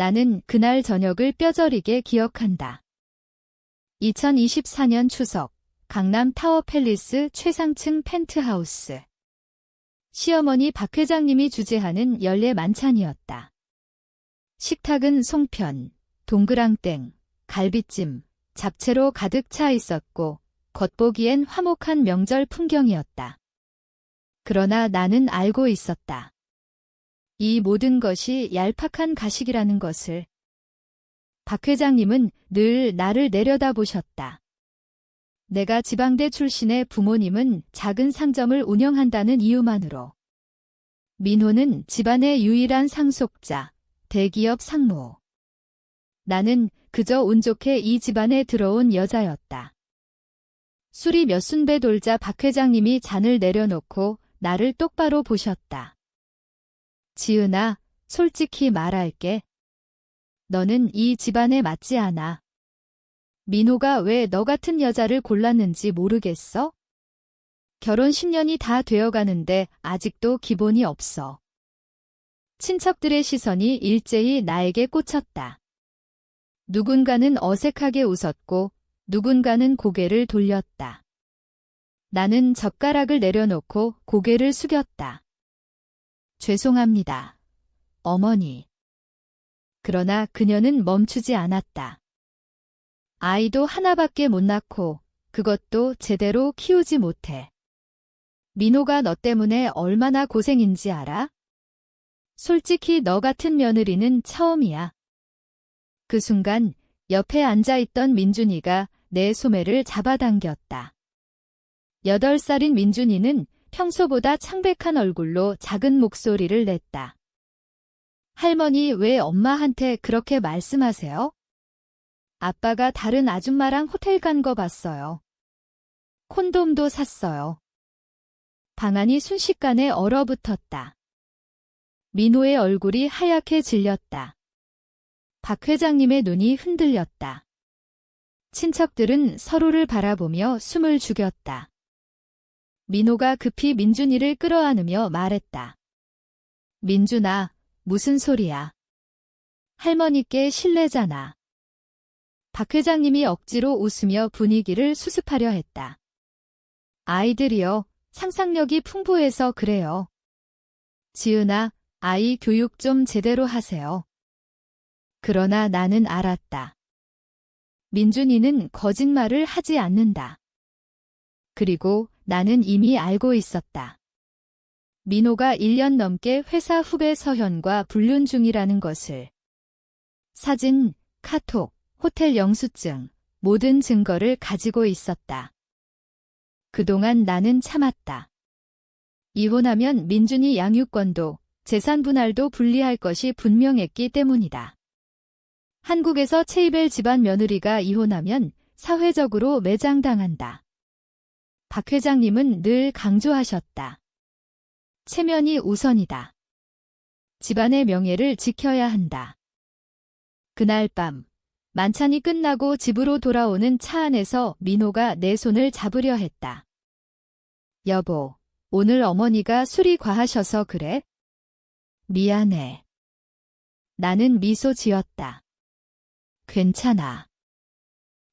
나는 그날 저녁을 뼈저리게 기억한다. 2024년 추석, 강남 타워팰리스 최상층 펜트하우스. 시어머니 박 회장님이 주재하는 연례 만찬이었다. 식탁은 송편, 동그랑땡, 갈비찜, 잡채로 가득 차 있었고 겉보기엔 화목한 명절 풍경이었다. 그러나 나는 알고 있었다. 이 모든 것이 얄팍한 가식이라는 것을. 박 회장님은 늘 나를 내려다보셨다. 내가 지방대 출신의 부모님은 작은 상점을 운영한다는 이유만으로. 민호는 집안의 유일한 상속자, 대기업 상무. 나는 그저 운 좋게 이 집안에 들어온 여자였다. 술이 몇 순배 돌자 박 회장님이 잔을 내려놓고 나를 똑바로 보셨다. 지은아, 솔직히 말할게. 너는 이 집안에 맞지 않아. 민호가 왜 너 같은 여자를 골랐는지 모르겠어? 결혼 10년이 다 되어가는데 아직도 기본이 없어. 친척들의 시선이 일제히 나에게 꽂혔다. 누군가는 어색하게 웃었고 누군가는 고개를 돌렸다. 나는 젓가락을 내려놓고 고개를 숙였다. 죄송합니다, 어머니. 그러나 그녀는 멈추지 않았다. 아이도 하나밖에 못 낳고 그것도 제대로 키우지 못해. 민호가 너 때문에 얼마나 고생인지 알아? 솔직히 너 같은 며느리는 처음이야. 그 순간 옆에 앉아있던 민준이가 내 소매를 잡아당겼다. 8살인 민준이는 평소보다 창백한 얼굴로 작은 목소리를 냈다. 할머니 왜 엄마한테 그렇게 말씀하세요? 아빠가 다른 아줌마랑 호텔 간 거 봤어요. 콘돔도 샀어요. 방안이 순식간에 얼어붙었다. 민호의 얼굴이 하얗게 질렸다. 박 회장님의 눈이 흔들렸다. 친척들은 서로를 바라보며 숨을 죽였다. 민호가 급히 민준이를 끌어안으며 말했다. 민준아, 무슨 소리야. 할머니께 실례잖아. 박 회장님이 억지로 웃으며 분위기를 수습하려 했다. 아이들이요, 상상력이 풍부해서 그래요. 지은아, 아이 교육 좀 제대로 하세요. 그러나 나는 알았다. 민준이는 거짓말을 하지 않는다. 그리고 나는 이미 알고 있었다. 민호가 1년 넘게 회사 후배 서현과 불륜 중이라는 것을. 사진, 카톡, 호텔 영수증, 모든 증거를 가지고 있었다. 그동안 나는 참았다. 이혼하면 민준이 양육권도 재산 분할도 분리할 것이 분명했기 때문이다. 한국에서 체이벨 집안 며느리가 이혼하면 사회적으로 매장당한다. 박 회장님은 늘 강조하셨다. 체면이 우선이다. 집안의 명예를 지켜야 한다. 그날 밤, 만찬이 끝나고 집으로 돌아오는 차 안에서 민호가 내 손을 잡으려 했다. 여보, 오늘 어머니가 술이 과하셔서 그래? 미안해. 나는 미소 지었다. 괜찮아.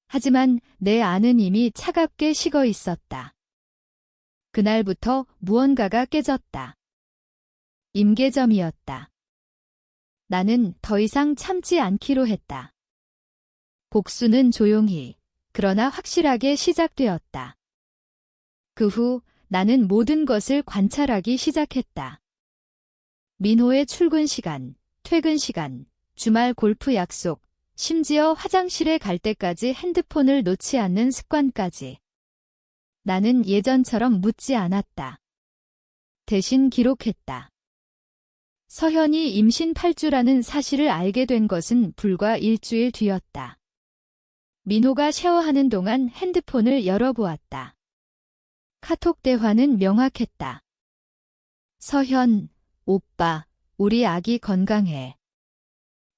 하지만 내 안은 이미 차갑게 식어 있었다. 그날부터 무언가가 깨졌다. 임계점이었다. 나는 더 이상 참지 않기로 했다. 복수는 조용히, 그러나 확실하게 시작되었다. 그 후 나는 모든 것을 관찰하기 시작했다. 민호의 출근 시간, 퇴근 시간, 주말 골프 약속, 심지어 화장실에 갈 때까지 핸드폰을 놓지 않는 습관까지. 나는 예전처럼 묻지 않았다. 대신 기록했다. 서현이 임신 8주라는 사실을 알게 된 것은 불과 일주일 뒤였다. 민호가 샤워하는 동안 핸드폰을 열어보았다. 카톡 대화는 명확했다. 서현, 오빠, 우리 아기 건강해.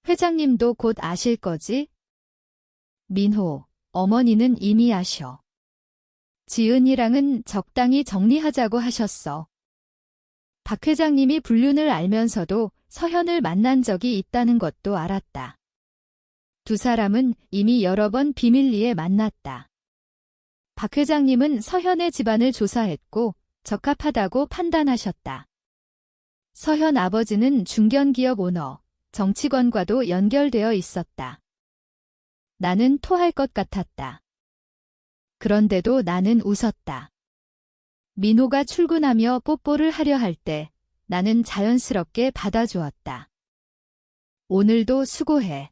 회장님도 곧 아실 거지? 민호, 어머니는 이미 아셔. 지은이랑은 적당히 정리하자고 하셨어. 박 회장님이 불륜을 알면서도 서현을 만난 적이 있다는 것도 알았다. 두 사람은 이미 여러 번 비밀리에 만났다. 박 회장님은 서현의 집안을 조사했고 적합하다고 판단하셨다. 서현 아버지는 중견기업 오너, 정치권과도 연결되어 있었다. 나는 토할 것 같았다. 그런데도 나는 웃었다. 민호가 출근하며 뽀뽀를 하려 할 때 나는 자연스럽게 받아주었다. 오늘도 수고해.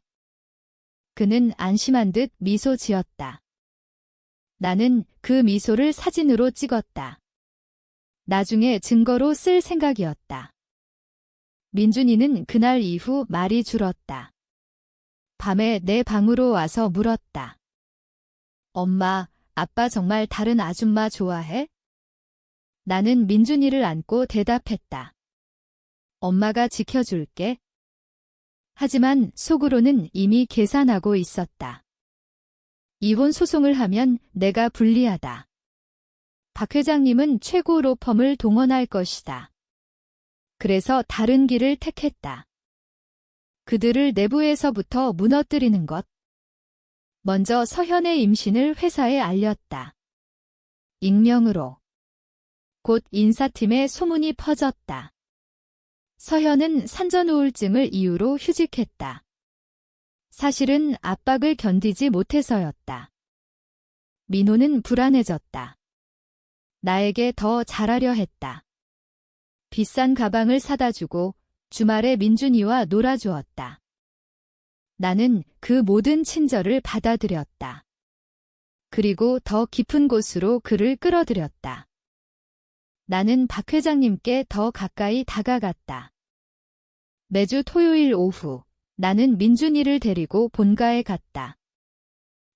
그는 안심한 듯 미소 지었다. 나는 그 미소를 사진으로 찍었다. 나중에 증거로 쓸 생각이었다. 민준이는 그날 이후 말이 줄었다. 밤에 내 방으로 와서 물었다. 엄마, 아빠 정말 다른 아줌마 좋아해? 나는 민준이를 안고 대답했다. 엄마가 지켜줄게. 하지만 속으로는 이미 계산하고 있었다. 이혼 소송을 하면 내가 불리하다. 박 회장님은 최고 로펌을 동원할 것이다. 그래서 다른 길을 택했다. 그들을 내부에서부터 무너뜨리는 것. 먼저 서현의 임신을 회사에 알렸다. 익명으로. 곧 인사팀에 소문이 퍼졌다. 서현은 산전우울증을 이유로 휴직했다. 사실은 압박을 견디지 못해서였다. 민호는 불안해졌다. 나에게 더 잘하려 했다. 비싼 가방을 사다 주고 주말에 민준이와 놀아주었다. 나는 그 모든 친절을 받아들였다. 그리고 더 깊은 곳으로 그를 끌어들였다. 나는 박 회장님께 더 가까이 다가갔다. 매주 토요일 오후 나는 민준이를 데리고 본가에 갔다.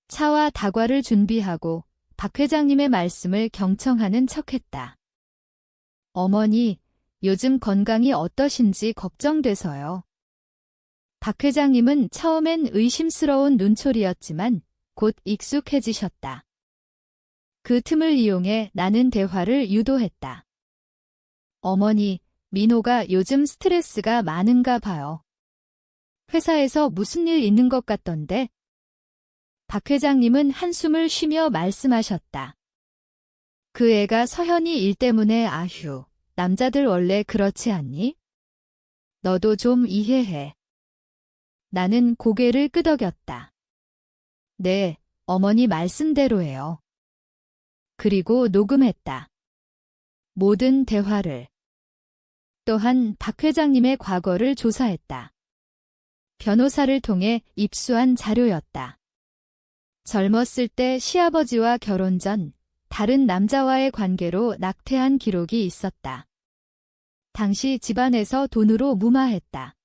차와 다과를 준비하고 박 회장님의 말씀을 경청하는 척했다. 어머니, 요즘 건강이 어떠신지 걱정돼서요. 박 회장님은 처음엔 의심스러운 눈초리였지만 곧 익숙해지셨다. 그 틈을 이용해 나는 대화를 유도했다. 어머니, 민호가 요즘 스트레스가 많은가 봐요. 회사에서 무슨 일 있는 것 같던데? 박 회장님은 한숨을 쉬며 말씀하셨다. 그 애가 서현이 일 때문에 아휴, 남자들 원래 그렇지 않니? 너도 좀 이해해. 나는 고개를 끄덕였다. 네, 어머니 말씀대로예요. 그리고 녹음했다. 모든 대화를. 또한 박 회장님의 과거를 조사했다. 변호사를 통해 입수한 자료였다. 젊었을 때 시아버지와 결혼 전 다른 남자와의 관계로 낙태한 기록이 있었다. 당시 집안에서 돈으로 무마했다.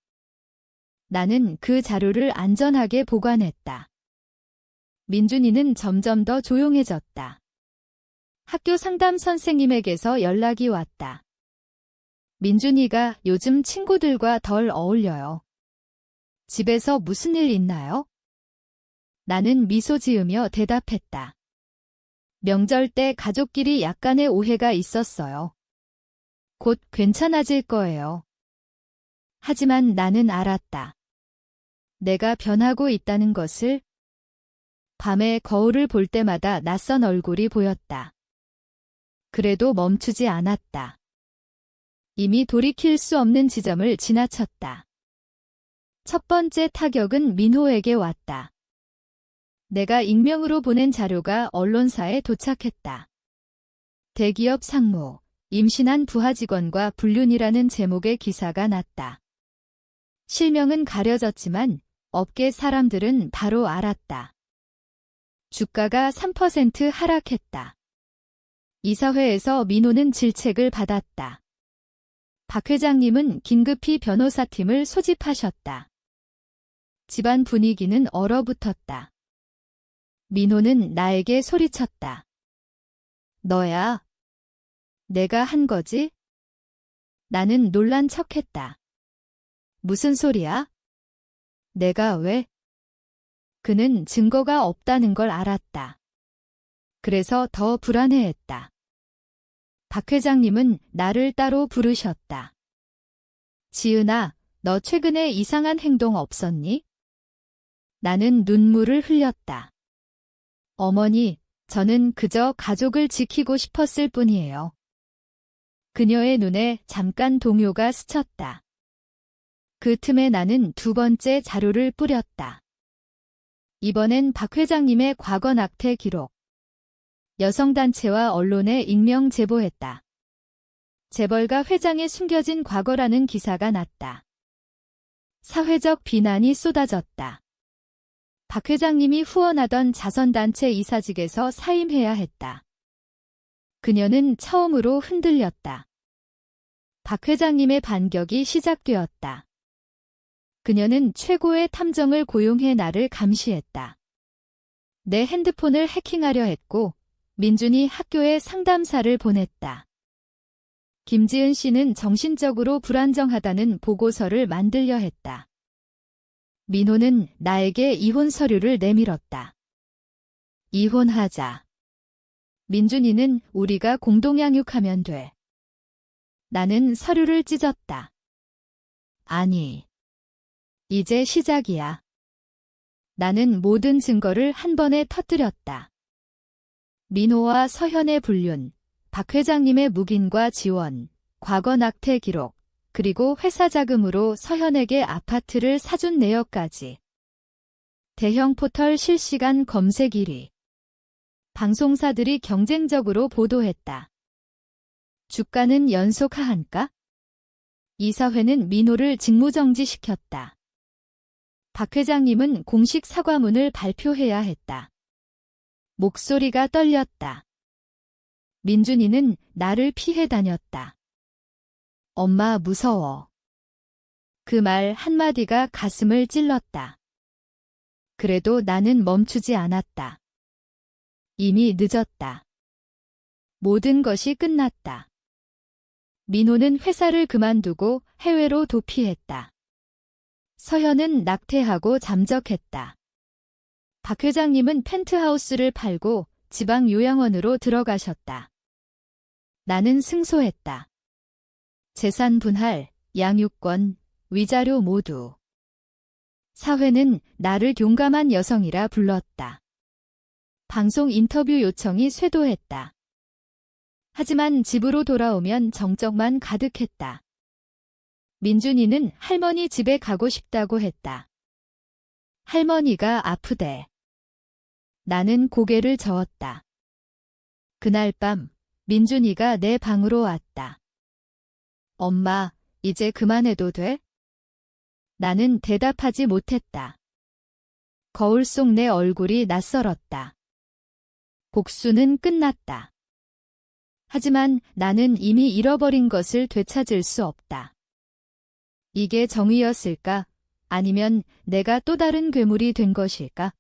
나는 그 자료를 안전하게 보관했다. 민준이는 점점 더 조용해졌다. 학교 상담 선생님에게서 연락이 왔다. 민준이가 요즘 친구들과 덜 어울려요. 집에서 무슨 일 있나요? 나는 미소 지으며 대답했다. 명절 때 가족끼리 약간의 오해가 있었어요. 곧 괜찮아질 거예요. 하지만 나는 알았다. 내가 변하고 있다는 것을. 밤에 거울을 볼 때마다 낯선 얼굴이 보였다. 그래도 멈추지 않았다. 이미 돌이킬 수 없는 지점을 지나쳤다. 첫 번째 타격은 민호에게 왔다. 내가 익명으로 보낸 자료가 언론사에 도착했다. 대기업 상무, 임신한 부하 직원과 불륜이라는 제목의 기사가 났다. 실명은 가려졌지만 업계 사람들은 바로 알았다. 주가가 3% 하락했다. 이사회에서 민호는 질책을 받았다. 박 회장님은 긴급히 변호사팀을 소집하셨다. 집안 분위기는 얼어붙었다. 민호는 나에게 소리쳤다. 너야? 내가 한 거지? 나는 놀란 척했다. 무슨 소리야? 내가 왜? 그는 증거가 없다는 걸 알았다. 그래서 더 불안해했다. 박 회장님은 나를 따로 부르셨다. 지은아, 너 최근에 이상한 행동 없었니? 나는 눈물을 흘렸다. 어머니, 저는 그저 가족을 지키고 싶었을 뿐이에요. 그녀의 눈에 잠깐 동요가 스쳤다. 그 틈에 나는 두 번째 자료를 뿌렸다. 이번엔 박 회장님의 과거 낙태 기록. 여성단체와 언론에 익명 제보했다. 재벌가 회장의 숨겨진 과거라는 기사가 났다. 사회적 비난이 쏟아졌다. 박 회장님이 후원하던 자선단체 이사직에서 사임해야 했다. 그녀는 처음으로 흔들렸다. 박 회장님의 반격이 시작되었다. 그녀는 최고의 탐정을 고용해 나를 감시했다. 내 핸드폰을 해킹하려 했고 민준이 학교에 상담사를 보냈다. 김지은 씨는 정신적으로 불안정하다는 보고서를 만들려 했다. 민호는 나에게 이혼 서류를 내밀었다. 이혼하자. 민준이는 우리가 공동양육하면 돼. 나는 서류를 찢었다. 아니. 이제 시작이야. 나는 모든 증거를 한 번에 터뜨렸다. 민호와 서현의 불륜, 박 회장님의 묵인과 지원, 과거 낙태 기록, 그리고 회사 자금으로 서현에게 아파트를 사준 내역까지. 대형 포털 실시간 검색 1위. 방송사들이 경쟁적으로 보도했다. 주가는 연속 하한가? 이사회는 민호를 직무정지시켰다. 박 회장님은 공식 사과문을 발표해야 했다. 목소리가 떨렸다. 민준이는 나를 피해 다녔다. 엄마 무서워. 그 말 한마디가 가슴을 찔렀다. 그래도 나는 멈추지 않았다. 이미 늦었다. 모든 것이 끝났다. 민호는 회사를 그만두고 해외로 도피했다. 서현은 낙태하고 잠적했다. 박 회장님은 펜트하우스를 팔고 지방 요양원으로 들어가셨다. 나는 승소했다. 재산 분할, 양육권, 위자료 모두. 사회는 나를 용감한 여성이라 불렀다. 방송 인터뷰 요청이 쇄도했다. 하지만 집으로 돌아오면 정적만 가득했다. 민준이는 할머니 집에 가고 싶다고 했다. 할머니가 아프대. 나는 고개를 저었다. 그날 밤 민준이가 내 방으로 왔다. 엄마, 이제 그만해도 돼? 나는 대답하지 못했다. 거울 속 내 얼굴이 낯설었다. 복수는 끝났다. 하지만 나는 이미 잃어버린 것을 되찾을 수 없다. 이게 정의였을까? 아니면 내가 또 다른 괴물이 된 것일까?